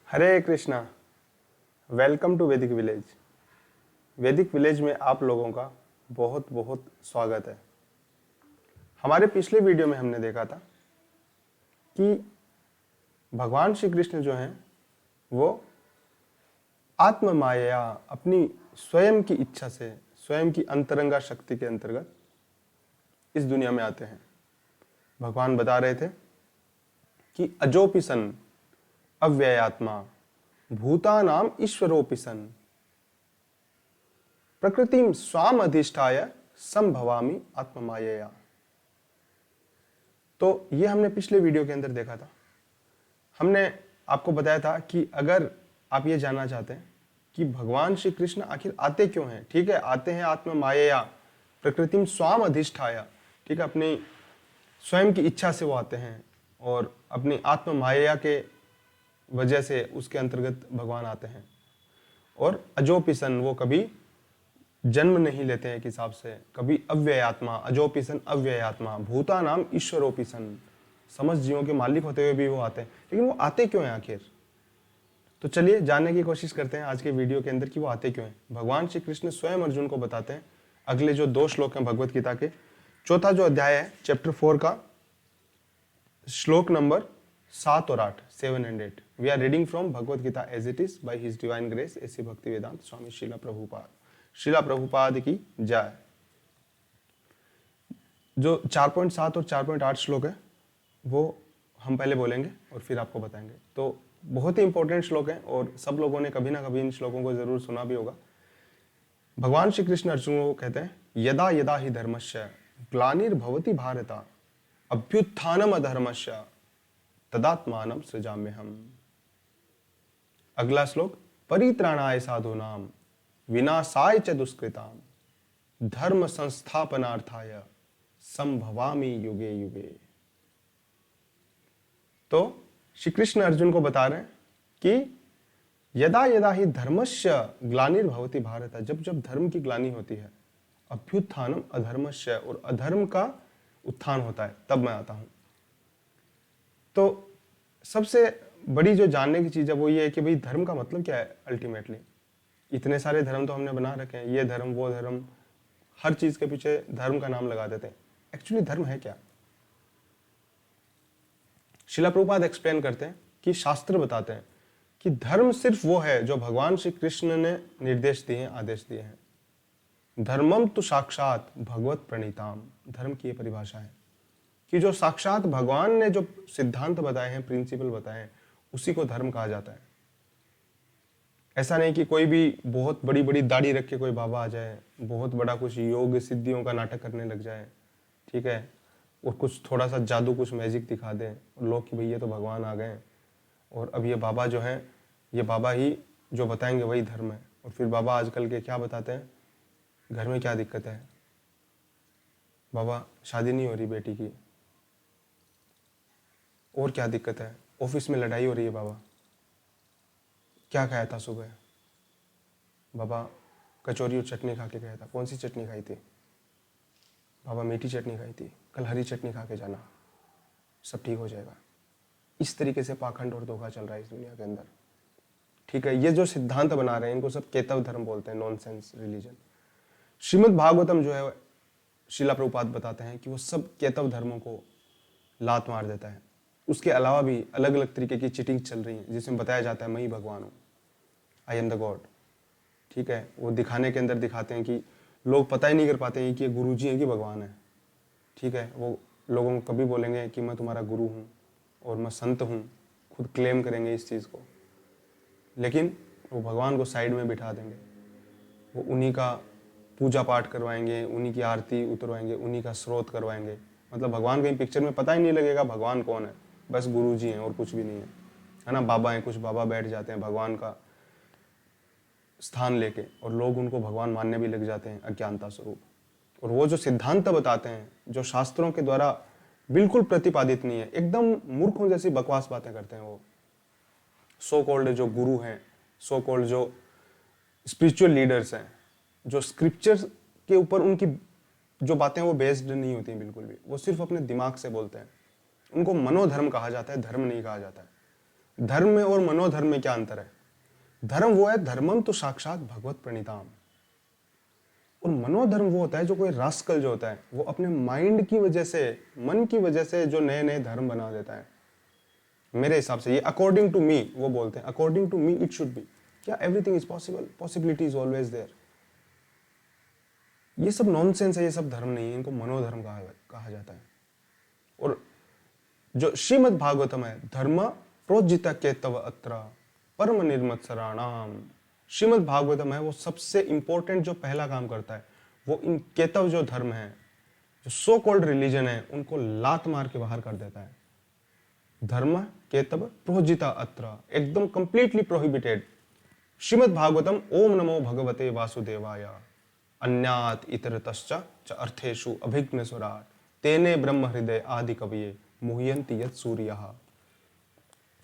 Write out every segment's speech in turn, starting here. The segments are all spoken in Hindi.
Hare Krishna. Welcome to Vedic village. वैदिक विलेज में आप लोगों का बहुत बहुत स्वागत है। हमारे पिछले वीडियो में हमने देखा था कि भगवान श्री कृष्ण जो हैं वो आत्म माया अपनी स्वयं की इच्छा से, स्वयं की अंतरंगा शक्ति के अंतर्गत इस दुनिया में आते हैं। भगवान बता रहे थे कि अजोपि सन अव्ययात्मा भूतानाम ईश्वरोपि सन प्रकृतिम स्वाम अधिष्ठाय संभवामि आत्ममायया। तो ये हमने पिछले वीडियो के अंदर देखा था। हमने आपको बताया था कि अगर आप ये जानना चाहते हैं कि भगवान श्री कृष्ण आखिर आते क्यों हैं, ठीक है, आते हैं आत्ममायया प्रकृतिम स्वाम अधिष्ठाय, ठीक है, अपनी स्वयं की इच्छा से वो आते हैं और अपनी आत्ममायया के वजह से उसके अंतर्गत भगवान आते हैं। और अजोपिसन, वो कभी जन्म नहीं लेते हैं एक हिसाब से, कभी अव्ययात्मा, अजोपिसन अव्ययात्मा, भूतानाम ईश्वरोपिसन, समस्त जीवों के मालिक होते हुए भी वो आते हैं। लेकिन वो आते क्यों हैं आखिर? तो चलिए जानने की कोशिश करते हैं आज के वीडियो के अंदर कि वो आते क्यों हैं। भगवान श्री कृष्ण स्वयं अर्जुन को बताते हैं। अगले जो 2 श्लोक हैं भगवत गीता के, चौथा जो अध्याय है चैप्टर 4 का श्लोक नंबर 7 और 8, 7 and 8। We are reading from Bhagavad Gita as it is by his divine grace A C भक्ति वेदांत स्वामी श्रीला प्रभुपाद। श्रीला प्रभुपाद की जय। जो 4.7 और 4.8 श्लोक है वो हम पहले बोलेंगे और फिर आपको बताएंगे। तो बहुत ही इंपॉर्टेंट श्लोक है और सब लोगों ने कभी ना कभी इन श्लोकों को जरूर सुना भी होगा। भगवान श्री कृष्ण अर्जुन को कहते हैं, यदा यदा ही धर्मस्य ग्लानिर्भवति भारत अभ्युत्थानम अधर्मस्य तदात्मानं सृजाम्यहम्। अगला श्लोक, परित्राणाय साधूनां विनाशाय च दुष्कृतां धर्म संस्थापनार्थाय संभवामि युगे युगे। तो श्री कृष्ण अर्जुन को बता रहे हैं कि यदा यदा ही धर्मस्य ग्लानिर्भवति भारत, जब जब धर्म की ग्लानि होती है, अभ्युत्थानम अधर्मस्य, और अधर्म का उत्थान होता है, तब मैं आता हूं। तो सबसे बड़ी जो जानने की चीज है वो ये है कि भाई धर्म का मतलब क्या है अल्टीमेटली। इतने सारे धर्म तो हमने बना रखे हैं, ये धर्म वो धर्म, हर चीज के पीछे धर्म का नाम लगा देते हैं। एक्चुअली धर्म है क्या? श्रीला प्रभुपाद एक्सप्लेन करते हैं कि शास्त्र बताते हैं कि धर्म सिर्फ वो है जो भगवान श्री कृष्ण ने निर्देश दिए हैं, आदेश दिए हैं। धर्मम तो साक्षात भगवत प्रणीताम, धर्म की ये परिभाषा है कि जो साक्षात भगवान ने जो सिद्धांत बताए हैं, प्रिंसिपल बताए हैं, उसी को धर्म कहा जाता है। ऐसा नहीं कि कोई भी बहुत बड़ी बड़ी दाढ़ी रख के कोई बाबा आ जाए, बहुत बड़ा कुछ योग सिद्धियों का नाटक करने लग जाए, ठीक है, और कुछ थोड़ा सा जादू, कुछ मैजिक दिखा दे और लोग कि भाई ये तो भगवान आ गए और अब ये बाबा जो हैं, ये बाबा ही जो बताएंगे वही धर्म है। और फिर बाबा आजकल के क्या बताते हैं, घर में क्या दिक्कत है, बाबा शादी नहीं हो रही बेटी की, और क्या दिक्कत है, ऑफिस में लड़ाई हो रही है, बाबा क्या खाया था सुबह, बाबा कचौरी और चटनी खा के गया था, कौन सी चटनी खाई थी, बाबा मीठी चटनी खाई थी, कल हरी चटनी खा के जाना, सब ठीक हो जाएगा। इस तरीके से पाखंड और धोखा चल रहा है इस दुनिया के अंदर, ठीक है। ये जो सिद्धांत बना रहे हैं इनको सब केतव धर्म बोलते हैं, नॉनसेंस रिलीजन। श्रीमद् भागवतम जो है श्रीला प्रभुपाद बताते हैं कि वो सब केतव धर्मों को लात मार देता है। उसके अलावा भी अलग अलग तरीके की चीटिंग चल रही है जिसमें बताया जाता है मैं ही भगवान हूँ, आई एम द गॉड, ठीक है। वो दिखाने के अंदर दिखाते हैं कि लोग पता ही नहीं कर पाते हैं कि ये गुरु जी हैं कि भगवान है, ठीक है। वो लोगों को कभी बोलेंगे कि मैं तुम्हारा गुरु हूँ और मैं संत हूँ, खुद क्लेम करेंगे इस चीज़ को, लेकिन वो भगवान को साइड में बिठा देंगे। वो उन्हीं का पूजा पाठ करवाएंगे, उन्हीं की आरती उतरवाएंगे, उन्हीं का स्रोत करवाएंगे। मतलब भगवान कहीं पिक्चर में पता ही नहीं लगेगा भगवान कौन है, बस गुरु जी हैं और कुछ भी नहीं है ना। बाबा हैं, कुछ बाबा बैठ जाते हैं भगवान का स्थान लेके और लोग उनको भगवान मानने भी लग जाते हैं अज्ञानता स्वरूप। और वो जो सिद्धांत बताते हैं जो शास्त्रों के द्वारा बिल्कुल प्रतिपादित नहीं है, एकदम मूर्खों जैसी बकवास बातें करते हैं वो सो कॉल्ड जो गुरु हैं, सो कॉल्ड जो स्पिरिचुअल लीडर्स हैं, जो स्क्रिप्चर्स के ऊपर उनकी जो बातें वो बेस्ड नहीं होती हैं बिल्कुल भी, वो सिर्फ अपने दिमाग से बोलते हैं। उनको मनोधर्म कहा जाता है, धर्म नहीं कहा जाता है। धर्म में और मनोधर्म में क्या अंतर है? धर्म वो है धर्मम तो साक्षात भगवत प्रणीताम, और मनोधर्म वो होता है जो कोई रास्कल जो होता है वो अपने माइंड की वजह से, मन की वजह से जो नए नए धर्म बना देता है। मेरे हिसाब से ये अकॉर्डिंग टू मी वो बोलते हैं, according to me it should be, क्या everything is possible, possibility is always there. ये सब नॉनसेंस है, ये सब धर्म नहीं है, इनको मनोधर्म कहा जाता है। और जो श्रीमद् भागवतम है, धर्म प्रोज्जित के तव अत्र परम निर्मत्सराणाम, श्रीमद् भागवतम है वो सबसे इंपॉर्टेंट जो पहला काम करता है वो इन केतव जो धर्म है, जो सो कॉल्ड रिलीजन है, उनको लात मार के बाहर कर देता है। धर्म केतव प्रोज्जिता अत्र, एकदम कंप्लीटली प्रोहिबिटेड। श्रीमद् भागवतम ओम नमो भगवते वासुदेवाय अन्यात इतरतश्च च अर्थेषु अभिज्ञ सुराट तेने ब्रह्म हृदय आदि कविये मुह्यन्ति यत् सूर्यः।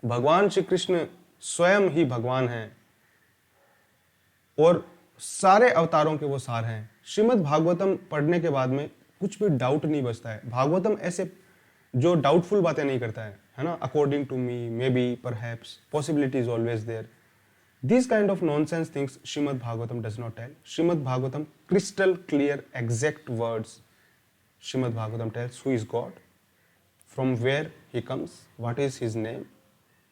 भगवान श्री कृष्ण स्वयं ही भगवान हैं और सारे अवतारों के वो सार हैं। श्रीमद् भागवतम पढ़ने के बाद में कुछ भी डाउट नहीं बचता है। भागवतम ऐसे जो डाउटफुल बातें नहीं करता है ना, according to me, maybe, perhaps, possibility is always there, these kind of nonsense things Srimad Bhagavatam does not tell. Srimad Bhagavatam crystal clear exact words. Srimad Bhagavatam tells who is God, from where he comes, what is his name,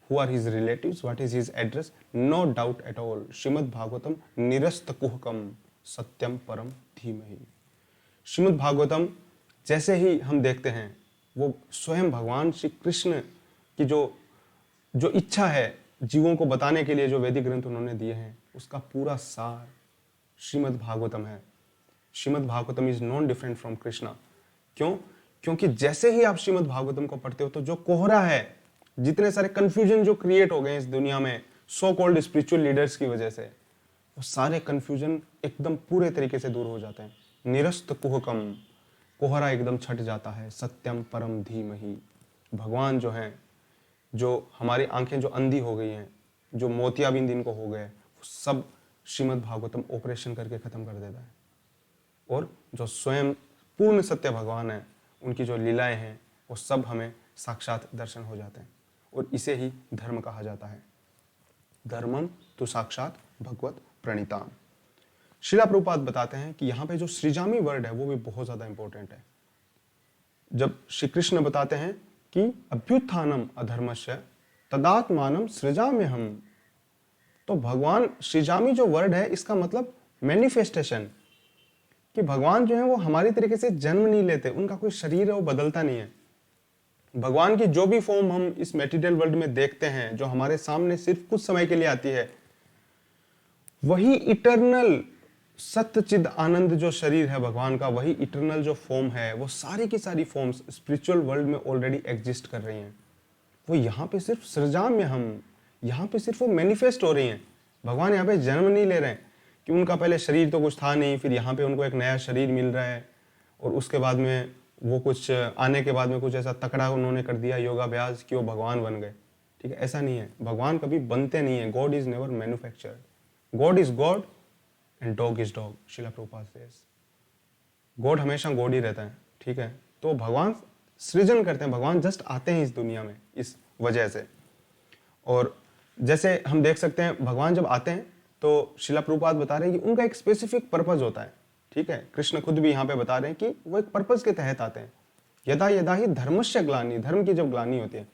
who are his relatives, what is his address. No doubt at all. Srimad Bhagavatam nirasta kuhkam satyam param धीमहि. श्रीमद् भागवतम जैसे ही हम देखते हैं वो स्वयं भगवान श्री कृष्ण की जो इच्छा है जीवों को बताने के लिए, जो वैदिक ग्रंथ उन्होंने दिए हैं, उसका पूरा सार श्रीमद् भागवतम है। Shrimad Bhagavatam is non different from Krishna. क्यों? क्योंकि जैसे ही आप श्रीमद् भागवतम को पढ़ते हो तो जो कोहरा है, जितने सारे कंफ्यूजन जो क्रिएट हो गए इस दुनिया में सो कॉल्ड स्पिरिचुअल लीडर्स की वजह से, वो सारे कंफ्यूजन एकदम पूरे तरीके से दूर हो जाते हैं। निरस्त कुहकम, कोहरा एकदम छट जाता है। सत्यम परम धीमहि, भगवान जो हैं, जो हमारी आंखें जो अंधी हो गई हैं, जो मोतियाबिंद इनको हो गए, वो सब श्रीमद् भागवतम ऑपरेशन करके खत्म कर देता है। और जो स्वयं पूर्ण सत्य भगवान है, उनकी जो लीलाएं हैं वो सब हमें साक्षात दर्शन हो जाते हैं। और इसे ही धर्म कहा जाता है। धर्मम तो साक्षात भगवत प्रणीताम। श्रीला प्रभुपाद बताते हैं कि यहाँ पे जो सृजामी वर्ड है वो भी बहुत ज्यादा इंपॉर्टेंट है। जब श्री कृष्ण बताते हैं कि अभ्युत्थानम अधर्मस्य तदात्मानम सृजाम्यहम, तो भगवान सृजामी जो वर्ड है इसका मतलब मैनिफेस्टेशन, कि भगवान जो है वो हमारी तरीके से जन्म नहीं लेते, उनका कोई शरीर है वो बदलता नहीं है। भगवान की जो भी फॉर्म हम इस मेटीरियल वर्ल्ड में देखते हैं, जो हमारे सामने सिर्फ कुछ समय के लिए आती है, वही इटर्नल सत्यचिद आनंद जो शरीर है भगवान का, वही इटर्नल जो फॉर्म है, वो सारी की सारी फॉर्म्स स्पिरिचुअल वर्ल्ड में ऑलरेडी एग्जिस्ट कर रही हैं। वो यहाँ पे सिर्फ सृजाम्य हम, यहाँ पे सिर्फ वो मैनिफेस्ट हो रही हैं। भगवान यहाँ पे जन्म नहीं ले रहे हैं कि उनका पहले शरीर तो कुछ था नहीं, फिर यहाँ पे उनको एक नया शरीर मिल रहा है और उसके बाद में वो कुछ आने के बाद में कुछ ऐसा तकड़ा उन्होंने कर दिया योगाभ्यास कि वो भगवान बन गए। ठीक है, ऐसा नहीं है। भगवान कभी बनते नहीं है। God is never manufactured. God is God and dog is dog. Shrila Prabhupada says God हमेशा गॉड ही रहता है। ठीक है, तो भगवान सृजन करते हैं, भगवान जस्ट आते हैं इस दुनिया में इस वजह से। और जैसे हम देख सकते हैं भगवान जब आते हैं तो श्रीला प्रभुपाद बता रहे हैं कि उनका एक स्पेसिफिक पर्पज होता है। ठीक है, कृष्ण खुद भी यहाँ पे बता रहे हैं कि वो एक पर्पज के तहत आते हैं। यदा यदा ही धर्मस्य ग्लानि, धर्म की जब ग्लानि होती है।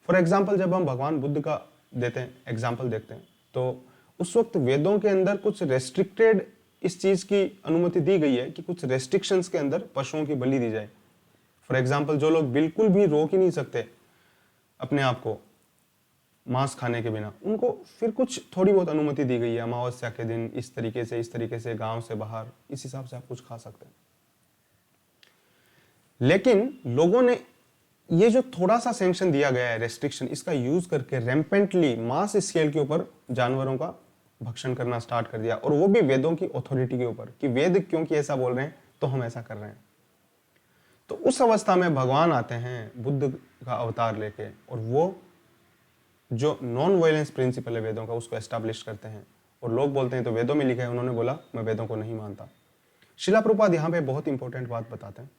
फॉर एग्जाम्पल जब हम भगवान बुद्ध का देते हैं एग्जाम्पल देखते हैं तो उस वक्त वेदों के अंदर कुछ रेस्ट्रिक्टेड इस चीज की अनुमति दी गई है कि कुछ रेस्ट्रिक्शंस के अंदर पशुओं की बलि दी जाए। फॉर एग्जाम्पल जो लोग बिल्कुल भी रोक ही नहीं सकते अपने आप को मांस खाने के बिना, उनको फिर कुछ थोड़ी बहुत अनुमति दी गई है। अमावस्या के दिन इस तरीके से गांव से बाहर इस हिसाब से आप कुछ खा सकते हैं। लेकिन लोगों ने ये जो थोड़ा सा सैंक्शन दिया गया है रेस्ट्रिक्शन, इसका यूज करके रैम्पेंटली मास स्केल के ऊपर जानवरों का भक्षण करना स्टार्ट कर दिया, और वो भी वेदों की अथॉरिटी के ऊपर कि वेद क्योंकि ऐसा बोल रहे हैं तो हम ऐसा कर रहे हैं। तो उस अवस्था में भगवान आते हैं बुद्ध का अवतार लेके, और वो जो नॉन वायलेंस प्रिंसिपल है वेदों का उसको एस्टैब्लिश करते हैं। और लोग बोलते हैं तो वेदों में लिखा है, उन्होंने बोला मैं वेदों को नहीं मानता। श्रीला प्रभुपाद यहाँ पे बहुत इंपॉर्टेंट बात बताते हैं।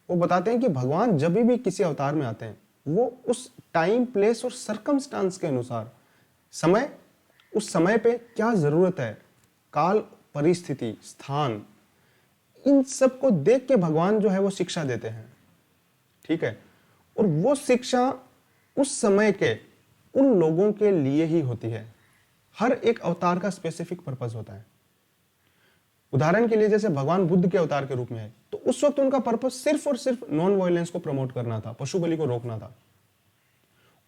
वो बताते हैं कि भगवान जब भी किसी अवतार में आते हैं वो उस टाइम प्लेस और सर्कमस्टांस के अनुसार समय, उस समय पे क्या जरूरत है, काल, परिस्थिति, स्थान, इन सब को देख के भगवान जो है वो शिक्षा देते हैं, ठीक है। और वो शिक्षा उस समय के उन लोगों के लिए ही होती है। हर एक अवतार का स्पेसिफिक पर्पस होता है। उदाहरण के लिए जैसे भगवान बुद्ध के अवतार के रूप में है, तो उस वक्त उनका पर्पस सिर्फ और सिर्फ नॉन वायलेंस को प्रमोट करना था, पशु बलि को रोकना था,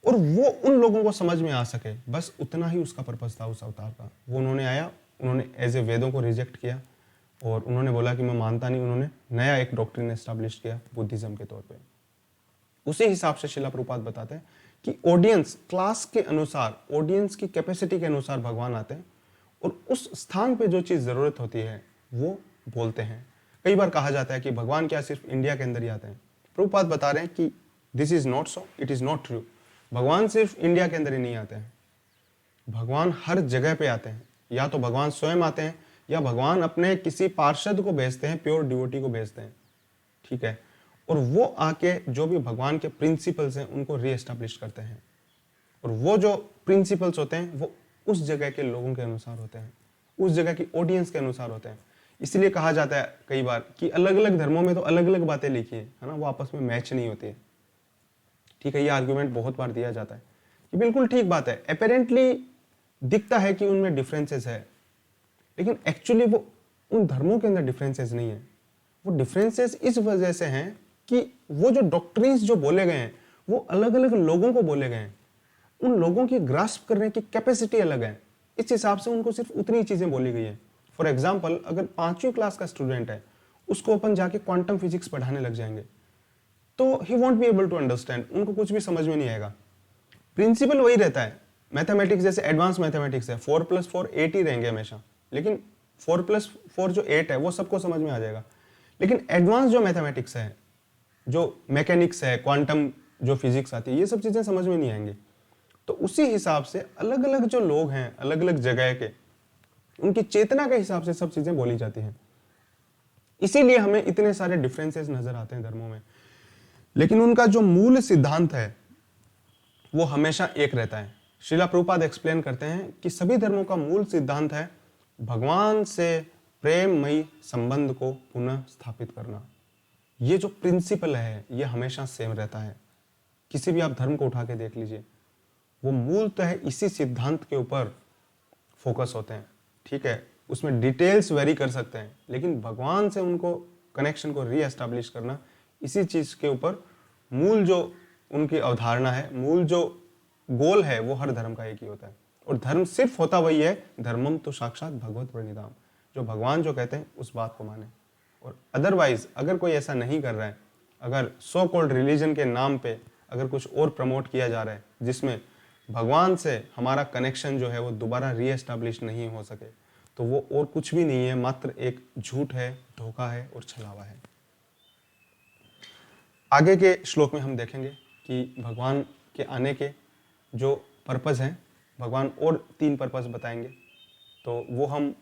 और वो उन लोगों को समझ में आ सके, बस उतना ही उसका पर्पस था उस अवतार का। वो उन्होंने आया, उन्होंने एज ए वेदों को रिजेक्ट किया और उन्होंने बोला कि मैं मानता नहीं, उन्होंने नया एक डॉक्ट्रिन एस्टैब्लिश किया बुद्धिज्म के तौर पे। उसी हिसाब से शिला प्रभुपाद बताते हैं कि ऑडियंस क्लास के अनुसार, ऑडियंस की कैपेसिटी के अनुसार भगवान आते हैं और उस स्थान पे जो चीज़ ज़रूरत होती है वो बोलते हैं। कई बार कहा जाता है कि भगवान क्या सिर्फ इंडिया के अंदर ही आते हैं। प्रभुपाद बता रहे हैं कि this is not so, it is not true. भगवान सिर्फ इंडिया के अंदर ही नहीं आते हैं, भगवान हर जगह पे आते हैं। या तो भगवान स्वयं आते हैं या भगवान अपने किसी पार्षद को भेजते हैं, प्योर डिवोटी को भेजते हैं, ठीक है। और वो आके जो भी भगवान के प्रिंसिपल्स हैं उनको रीएस्टैब्लिश करते हैं। और वो जो प्रिंसिपल्स होते हैं वो उस जगह के लोगों के अनुसार होते हैं, उस जगह की ऑडियंस के अनुसार होते हैं। इसलिए कहा जाता है कई बार कि अलग अलग धर्मों में तो अलग अलग बातें लिखी है ना, वो आपस में मैच नहीं होती है, ठीक है। ये आर्ग्यूमेंट बहुत बार दिया जाता है कि बिल्कुल ठीक बात है, अपेरेंटली दिखता है कि उनमें डिफरेंसेस है, लेकिन एक्चुअली वो उन धर्मों के अंदर डिफरेंसेस नहीं है। वो डिफरेंसेस इस वजह से हैं कि वो जो डॉक्ट्रिन्स जो बोले गए हैं वो अलग अलग लोगों को बोले गए हैं, उन लोगों की ग्रास्प करने की कैपेसिटी अलग है, इस हिसाब से उनको सिर्फ उतनी चीजें बोली गई है। फॉर एग्जाम्पल, अगर 5वीं क्लास का स्टूडेंट है, उसको अपन जाके क्वांटम फिजिक्स पढ़ाने लग जाएंगे तो he won't be able to understand, उनको कुछ भी समझ में नहीं आएगा। प्रिंसिपल वही रहता है। मैथमेटिक्स जैसे एडवांस मैथमेटिक्स है, 4+4 8 ही रहेंगे हमेशा, लेकिन 4+4 जो 8 है वो सबको समझ में आ जाएगा। लेकिन एडवांस जो मैथमेटिक्स है, जो मैकेनिक्स है, क्वांटम जो फिजिक्स आती है, ये सब चीजें समझ में नहीं आएंगी। तो उसी हिसाब से अलग अलग जो लोग हैं, अलग अलग जगह के, उनकी चेतना के हिसाब से सब चीजें बोली जाती हैं। इसीलिए हमें इतने सारे डिफरेंसेस नजर आते हैं धर्मों में, लेकिन उनका जो मूल सिद्धांत है वो हमेशा एक रहता है। श्रीला प्रभुपाद एक्सप्लेन करते हैं कि सभी धर्मों का मूल सिद्धांत है भगवान से प्रेममयी संबंध को पुनः स्थापित करना। ये जो प्रिंसिपल है ये हमेशा सेम रहता है। किसी भी आप धर्म को उठा के देख लीजिए, वो मूलतः इसी सिद्धांत के ऊपर फोकस होते हैं, ठीक है। उसमें डिटेल्स वेरी कर सकते हैं, लेकिन भगवान से उनको कनेक्शन को रीएस्टैब्लिश करना, इसी चीज के ऊपर मूल जो उनकी अवधारणा है, मूल जो गोल है, वो हर धर्म का एक ही होता है। और धर्म सिर्फ होता वही है, धर्मम तो साक्षात भगवत प्रणिधाम, जो भगवान जो कहते हैं उस बात को माने। और अदरवाइज अगर कोई ऐसा नहीं कर रहा है, अगर सो कॉल्ड रिलीजन के नाम पे अगर कुछ और प्रमोट किया जा रहा है जिसमें भगवान से हमारा कनेक्शन जो है वो दोबारा रीएस्टैब्लिश नहीं हो सके, तो वो और कुछ भी नहीं है, मात्र एक झूठ है, धोखा है और छलावा है। आगे के श्लोक में हम देखेंगे कि भगवान के आने के जो पर्पस हैं, भगवान और 3 पर्पस बताएंगे, तो वो हम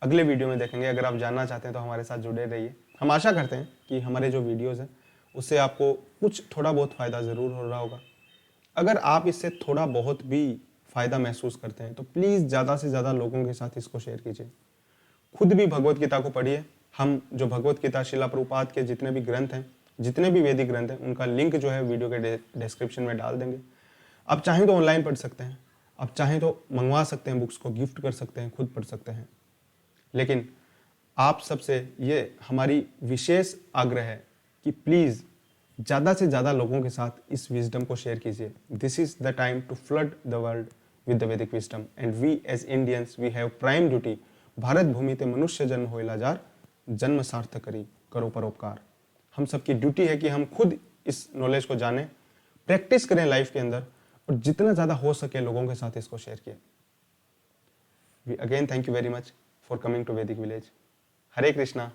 अगले वीडियो में देखेंगे। अगर आप जानना चाहते हैं तो हमारे साथ जुड़े रहिए। हम आशा करते हैं कि हमारे जो वीडियोज़ हैं उससे आपको कुछ थोड़ा बहुत फ़ायदा ज़रूर हो रहा होगा। अगर आप इससे थोड़ा बहुत भी फ़ायदा महसूस करते हैं तो प्लीज़ ज़्यादा से ज़्यादा लोगों के साथ इसको शेयर कीजिए। खुद भी भगवत गीता को पढ़िए। हम जो भगवत गीता शिला प्रभुपाद के जितने भी ग्रंथ हैं, जितने भी वैदिक ग्रंथ हैं, उनका लिंक जो है वीडियो के डिस्क्रिप्शन में डाल देंगे। आप चाहें तो ऑनलाइन पढ़ सकते हैं, आप चाहें तो मंगवा सकते हैं, बुक्स को गिफ्ट कर सकते हैं, खुद पढ़ सकते हैं। लेकिन आप सबसे ये हमारी विशेष आग्रह है कि प्लीज़ ज़्यादा से ज़्यादा लोगों के साथ इस विजडम को शेयर कीजिए। This is the time to flood the world with the Vedic wisdom and we as Indians we have prime duty. भारत भूमि ते मनुष्य जन्म होइला जार, जन्म सार्थक करी करो परोपकार। हम सबकी ड्यूटी है कि हम खुद इस नॉलेज को जानें, प्रैक्टिस करें लाइफ के अंदर, और जितना ज़्यादा हो सके लोगों के साथ इसको शेयर किए। We again thank you very much for coming to Vedic village. Hare Krishna,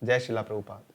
जय शिला प्रभुपाद।